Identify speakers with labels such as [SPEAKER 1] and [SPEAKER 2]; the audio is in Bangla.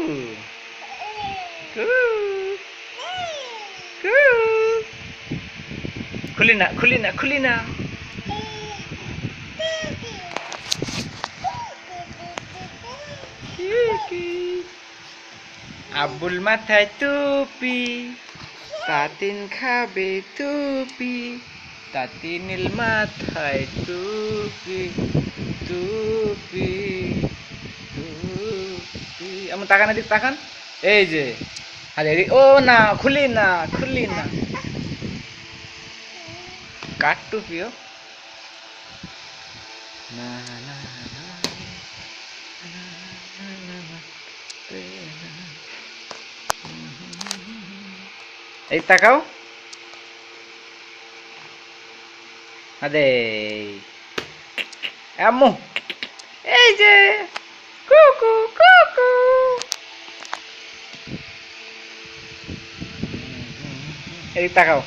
[SPEAKER 1] কু কু খুলি না খুলি না খুলি না আব্বুল মাথায় টুপি তাতিন খাবে টুপি তাতিনিল মাথায় টুপি টুপি টুপি আমার তাকান এদিক তাকান এই যে আরে ও না খুলি না খুলি না কাঠ টুপিও না না এই তাকাও আরে আম্মু এই যে কুকু কুকু এই তাকাও